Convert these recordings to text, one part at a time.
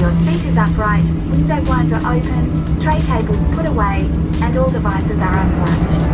your seat is upright, window blinds are open, tray tables put away, and all devices are unplugged.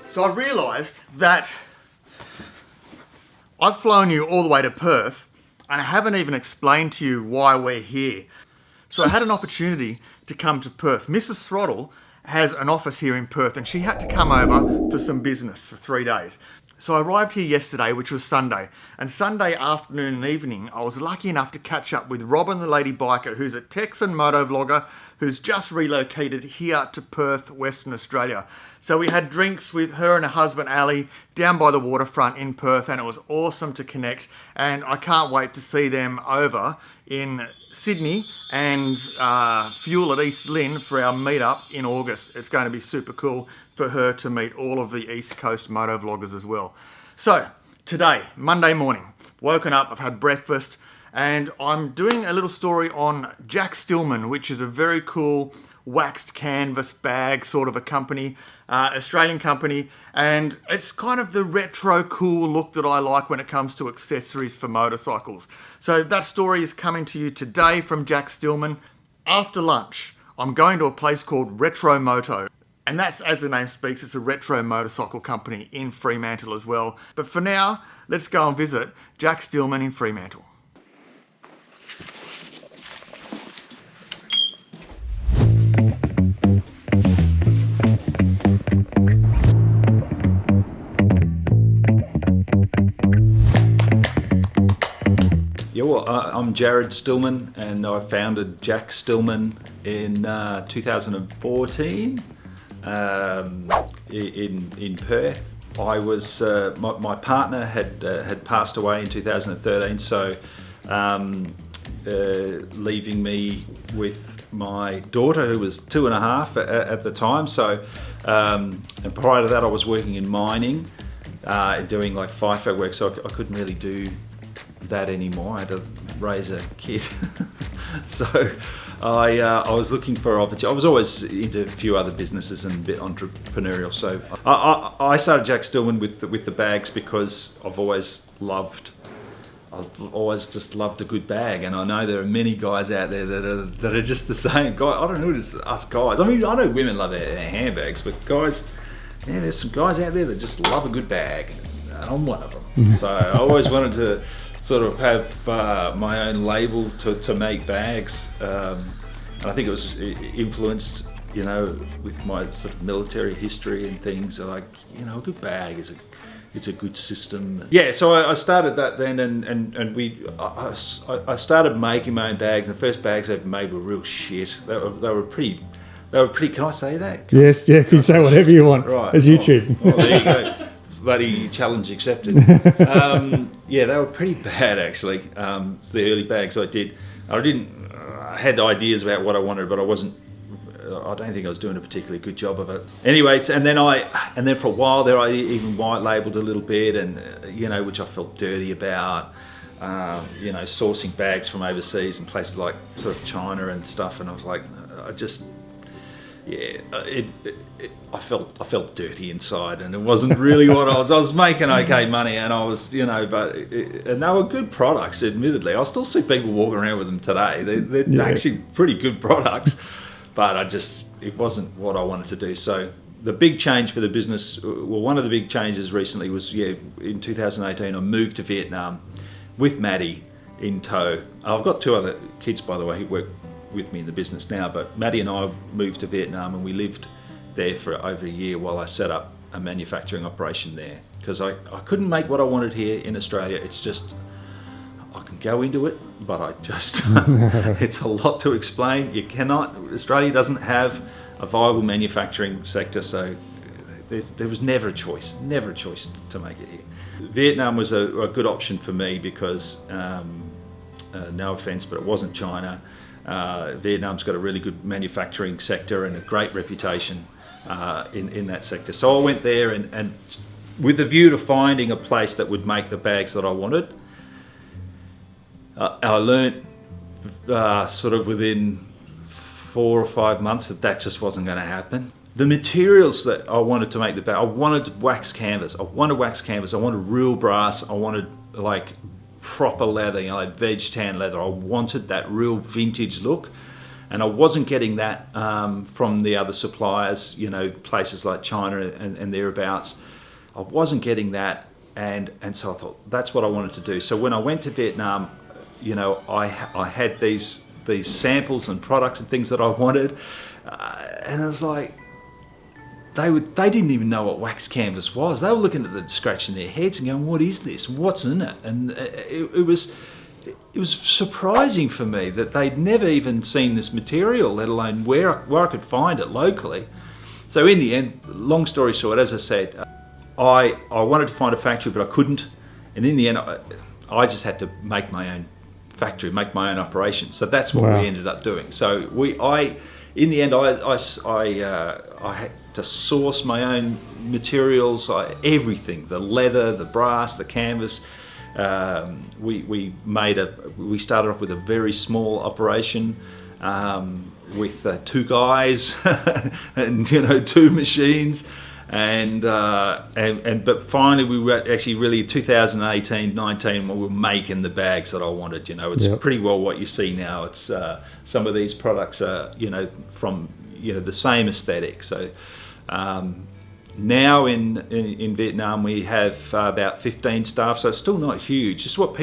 So I've realised that I've flown you all the way to Perth and I haven't even explained to you why we're here. So I had an opportunity to come to Perth. Mrs. Throttle has an office here in Perth and she had to come over for some business for 3 days. So I arrived here yesterday, which was Sunday, and Sunday afternoon and evening I was lucky enough to catch up with Robin the lady biker, who's a Texan Motovlogger who's just relocated here to Perth, Western Australia. So we had drinks with her and her husband Ali down by the waterfront in Perth, and it was awesome to connect, and I can't wait to see them over in Sydney and fuel at East Lynn for our meetup in August. It's going to be super cool for her to meet all of the East Coast motovloggers as well. So today, Monday morning, woken up, I've had breakfast, and I'm doing a little story on Jack Stillman, which is a very cool waxed canvas bag sort of a company, Australian company, and it's kind of the retro cool look that I like when it comes to accessories for motorcycles. So that story is coming to you today from Jack Stillman. After lunch, I'm going to a place called RETRO MOTO. And that's, as the name speaks, it's a retro motorcycle company in Fremantle as well. But for now, let's go and visit Jack Stillman in Fremantle. Yeah, well, I'm Jared Stillman, and I founded Jack Stillman in 2014 in Perth. I was my partner had passed away in 2013, so leaving me with my daughter, who was 2.5 at the time. So and prior to that, I was working in mining, doing like FIFO work, so I couldn't really do that anymore. I had to raise a kid. So I was looking for opportunity. I was always into a few other businesses and a bit entrepreneurial. So I started Jack Stillman with the bags because I've always just loved a good bag, and I know there are many guys out there that are just the same. Guy, I don't know, it's us guys. I mean, I know women love their handbags, but guys, yeah, there's some guys out there that just love a good bag, and I'm one of them. So I always wanted to sort of have my own label to make bags, and I think it was influenced, you know, with my sort of military history and things. Like, you know, a good bag it's a good system. Yeah, so I started that then, and I started making my own bags. The first bags I ever made were real shit. They were pretty. Can I say that? Yes, yeah. Can you say whatever you want? Right. It's YouTube. Oh, there you go. Bloody challenge accepted. Yeah, they were pretty bad actually. The early bags I did. I had ideas about what I wanted, but I don't think I was doing a particularly good job of it. Anyway, and then for a while there, I even white labeled a little bit, and you know, which I felt dirty about. You know, sourcing bags from overseas and places like sort of China and stuff, and I was like, I felt dirty inside, and it wasn't really what I was making okay money, and I was, you know, and they were good products, admittedly. I still see people walking around with them today. They're actually pretty good products, but it wasn't what I wanted to do. So the big change for the business, well, one of the big changes recently was, in 2018, I moved to Vietnam with Maddie in tow. I've got 2 other kids, by the way, who work with me in the business now, but Maddie and I moved to Vietnam, and we lived there for over a year while I set up a manufacturing operation there, because I couldn't make what I wanted here in Australia. It's just, I can go into it, but I just it's a lot to explain. Australia doesn't have a viable manufacturing sector, so there was never a choice to make it here. Vietnam was a good option for me because, no offense, but it wasn't China. Vietnam's got a really good manufacturing sector and a great reputation in that sector. So I went there and with a view to finding a place that would make the bags that I wanted. I learnt sort of within 4 or 5 months that just wasn't going to happen. The materials that I wanted to make the bag, I wanted wax canvas. I wanted real brass. I wanted like proper leather, you know, like veg tan leather. I wanted that real vintage look, and I wasn't getting that from the other suppliers, you know, places like China and thereabouts. I wasn't getting that, and so I thought that's what I wanted to do. So when I went to Vietnam, you know, I had these samples and products and things that I wanted, and I was like, they didn't even know what wax canvas was. They were looking at it, scratching their heads and going, "What is this? What's in it?" And it was surprising for me that they'd never even seen this material, let alone where I could find it locally. So in the end, long story short, as I said, I wanted to find a factory, but I couldn't. And in the end, I just had to make my own factory, make my own operation. So that's what we ended up doing. So in the end, I had to source my own materials, everything, the leather, the brass, the canvas. We started off with a very small operation with 2 guys and, you know, 2 machines. But finally we were actually really 2018, 19 when we were making the bags that I wanted. You know, it's pretty well what you see now. It's some of these products are, you know, from, you know, the same aesthetic. So now in Vietnam we have about 15 staff, so it's still not huge. Just what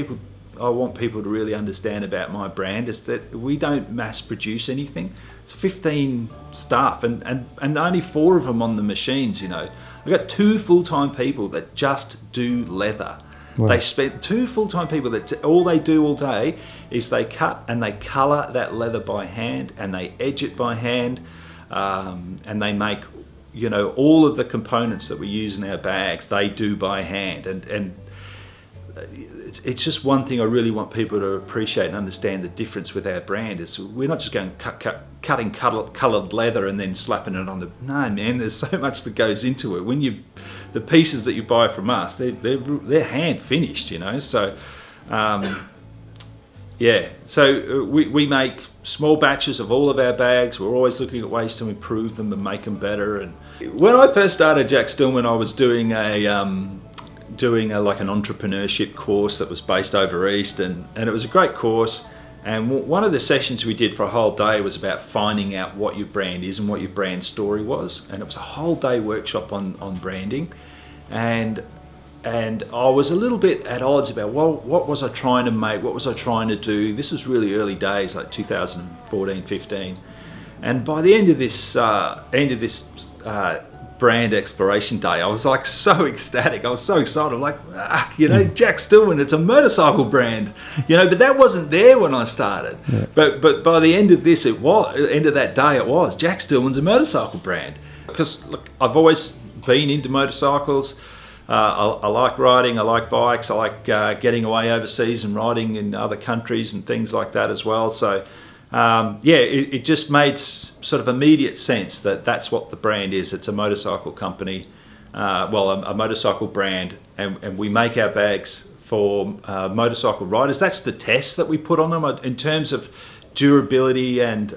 I want people to really understand about my brand is that we don't mass produce anything. It's 15 staff and only 4 of them on the machines, you know. I've got 2 full-time people that just do leather. Wow. They spend 2 full-time people that all they do all day is they cut and they colour that leather by hand and they edge it by hand, and they make, you know, all of the components that we use in our bags, they do by hand. And it's just one thing I really want people to appreciate and understand the difference with our brand is we're not just going cutting coloured leather and then slapping it on the... No, man, there's so much that goes into it. When the pieces that you buy from us, they're hand finished, you know. So yeah, so we make small batches of all of our bags. We're always looking at ways to improve them and make them better. And when I first started Jack Stillman, I was doing like an entrepreneurship course that was based over East, and it was a great course. And one of the sessions we did for a whole day was about finding out what your brand is and what your brand story was. And it was a whole day workshop on branding. And I was a little bit at odds about, well, what was I trying to make? What was I trying to do? This was really early days, like 2014, 15. And by the end of this brand exploration day, I was like so ecstatic. I was so excited. I'm like, you know, Jack Stillman, it's a motorcycle brand, you know. But that wasn't there when I started. Yeah. But by the end of this, end of that day, it was Jack Stillman's a motorcycle brand. Because look, I've always been into motorcycles. I like riding. I like bikes. I like getting away overseas and riding in other countries and things like that as well. So. Yeah, it just made sort of immediate sense that that's what the brand is. It's a motorcycle company, a motorcycle brand, and we make our bags for motorcycle riders. That's the test that we put on them in terms of durability and,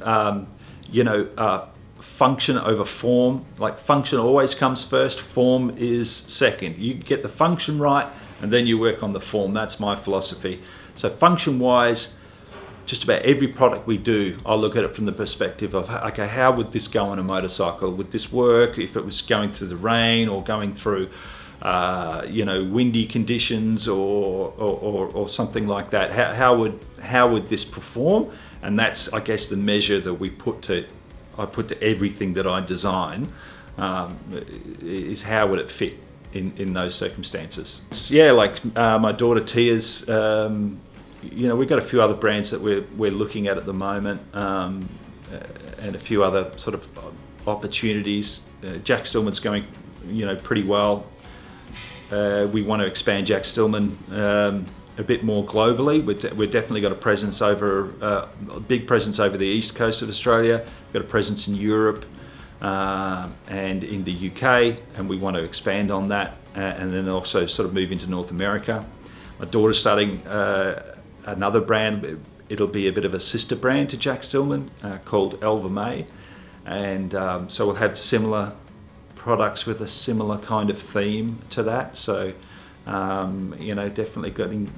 you know, function over form. Like, function always comes first, form is second. You get the function right and then you work on the form. That's my philosophy. So function-wise, just about every product we do, I look at it from the perspective of, okay, how would this go on a motorcycle? Would this work if it was going through the rain or going through, you know, windy conditions or something like that? How would this perform? And that's, I guess, the measure that I put to everything that I design, is how would it fit in those circumstances. Yeah, like my daughter Tia's. You know, we've got a few other brands that we're looking at the moment, and a few other sort of opportunities. Jack Stillman's going, pretty well. We want to expand Jack Stillman a bit more globally. We've definitely got a presence a big presence over the east coast of Australia. We've got a presence in Europe and in the UK, and we want to expand on that and then also sort of move into North America. My daughter's starting another brand. It'll be a bit of a sister brand to Jack Stillman called Elva May, and so we'll have similar products with a similar kind of theme to that. So definitely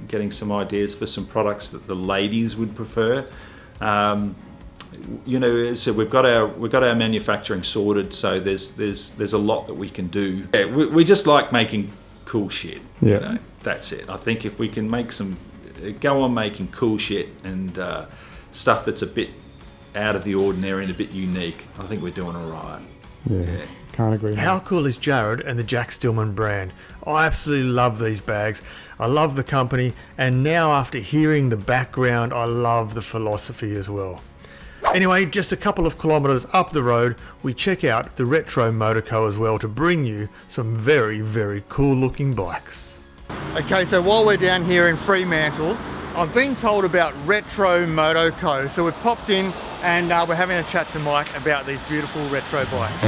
getting some ideas for some products that the ladies would prefer. So we've got our manufacturing sorted, so there's a lot that we can do. Yeah, we just like making cool shit. Yeah. That's it. I think if we can go on making cool shit and stuff that's a bit out of the ordinary and a bit unique, I think we're doing all right. Yeah. Can't agree more. How cool is Jared and the Jack Stillman brand? I absolutely love these bags. I love the company, and now after hearing the background, I love the philosophy as well. Anyway, just a couple of kilometres up the road, we check out the Retro Moto Co as well to bring you some very, very cool looking bikes. Okay, so while we're down here in Fremantle, I've been told about Retro Moto Co. So we've popped in and we're having a chat to Mike about these beautiful retro bikes.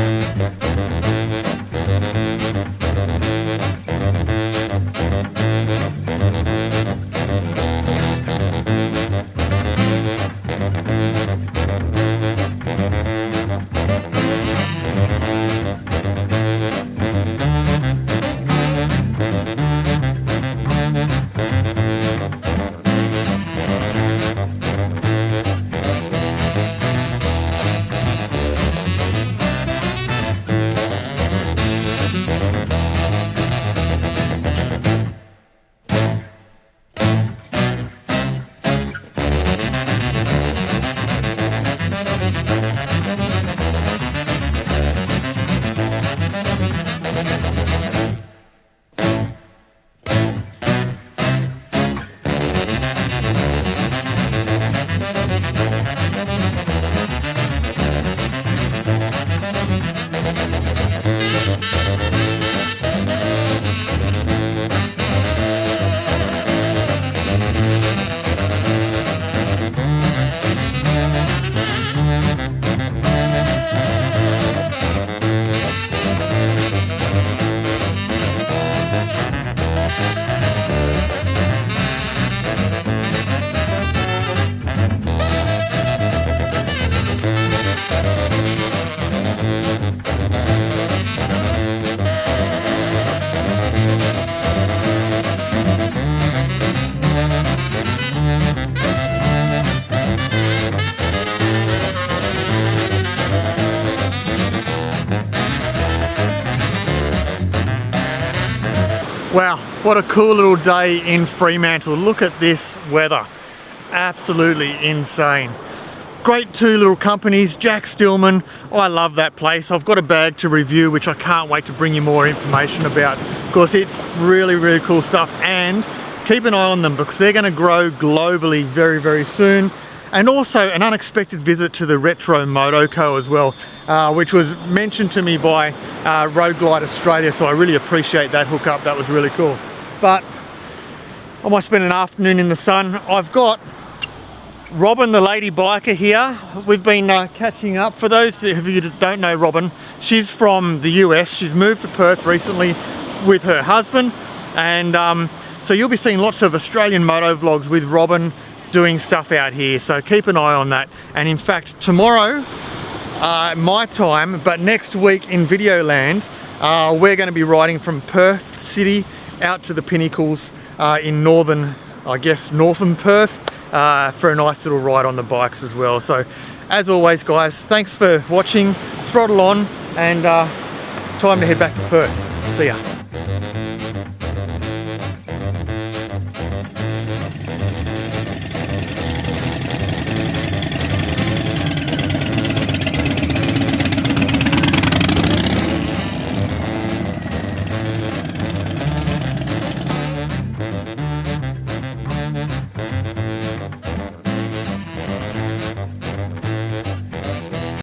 Wow, what a cool little day in Fremantle. Look at this weather. Absolutely insane. Great two little companies, Jack Stillman. I love that place. I've got a bag to review, which I can't wait to bring you more information about, because it's really, really cool stuff. And keep an eye on them because they're going to grow globally very, very soon. And also an unexpected visit to the Retro Moto Co as well, which was mentioned to me by Road Glide Australia, so I really appreciate that hookup. That was really cool. But I might spend an afternoon in the sun. I've got Robin, the lady biker here. We've been catching up. For those of you that don't know Robin, she's from the US. She's moved to Perth recently with her husband, and so you'll be seeing lots of Australian moto vlogs with Robin doing stuff out here, so keep an eye on that. And in fact, tomorrow, my time, but next week in Videoland, we're going to be riding from Perth City out to the Pinnacles in northern Perth for a nice little ride on the bikes as well. So as always guys, thanks for watching. Throttle on, and time to head back to Perth. See ya.